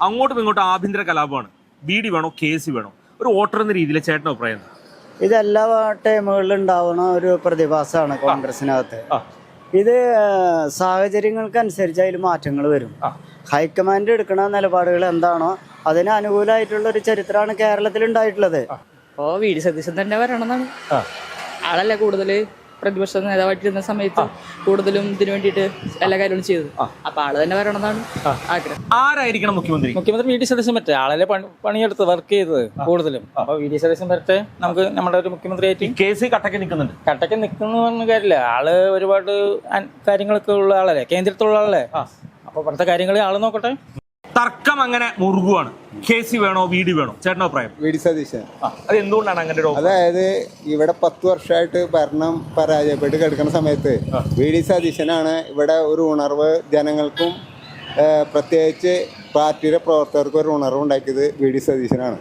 അങ്ങോട്ടും ഇങ്ങോട്ടും ആഭ്യന്തര കലാപമാണ്. BD വേണോ KC വേണോ? ഒരു വോട്ടർ എന്ന രീതിയിൽ ചേട്ടൻ അഭിപ്രായം? ഇതെല്ലാ ടൈമുകളിലും ഉണ്ടാവുന്ന ഒരു പ്രതിഭാസമാണ് കോൺഗ്രസിനകത്ത്. ഇത് സാഹചര്യങ്ങൾക്കനുസരിച്ച് അതിൽ മാറ്റങ്ങൾ വരും. ഹൈക്കമാൻഡ് എടുക്കുന്ന നിലപാടുകൾ എന്താണോ അതിന് അനുകൂലമായിട്ടുള്ള ഒരു ചരിത്രമാണ് കേരളത്തിൽ ഉണ്ടായിട്ടുള്ളത്. അപ്പോൾ VD സതീശൻ തന്നെ വരണമെന്നാണ്. ആളല്ല കൂടുതൽ പ്രതിപക്ഷ നേതാവായിട്ടിരുന്ന സമയത്ത് കൂടുതലും ഇതിനു വേണ്ടിയിട്ട് എല്ലാ കാര്യങ്ങളും ചെയ്തത്. അപ്പൊ ആള് തന്നെ വരണമെന്നാണ് ആഗ്രഹം. ആരായിരിക്കണം മുഖ്യമന്ത്രി? മുഖ്യമന്ത്രി VD സതീശൻ പറ്റേ ആളല്ലേ പണിയെടുത്ത് വർക്ക് ചെയ്തത് കൂടുതലും. അപ്പൊ VD സതീശൻ വരട്ടെ, നമുക്ക് നമ്മുടെ ഒരു മുഖ്യമന്ത്രി ആയിട്ട്. KC കട്ടക്ക് നിൽക്കുന്നുണ്ട്. കട്ടക്ക് നിൽക്കുന്നു പറഞ്ഞ കാര്യമില്ല, ആള് ഒരുപാട് കാര്യങ്ങളൊക്കെ ഉള്ള ആളല്ലേ, കേന്ദ്രത്തിലുള്ള ആളല്ലേ. അപ്പൊ ഇവിടുത്തെ കാര്യങ്ങൾ ആള് നോക്കട്ടെ. തർക്കം അങ്ങനെ മുറുകുവാണ്. KC വേണോ BD വേണോ? ചേട്ടൻ അഭിപ്രായം? VD സതീശൻ. അത് എന്തുകൊണ്ടാണ് അങ്ങനെ ഒരു? അതായത് ഇവിടെ 10 വർഷമായിട്ട് ഭരണം പരാജയപ്പെട്ട് കിടക്കുന്ന സമയത്ത് VD സതീശനാണ് ഇവിടെ ഒരു ഉണർവ് ജനങ്ങൾക്കും പ്രത്യേകിച്ച് പാർട്ടിയുടെ പ്രവർത്തകർക്കും ഒരു ഉണർവ് ഉണ്ടാക്കിയത് VD സതീശനാണ്.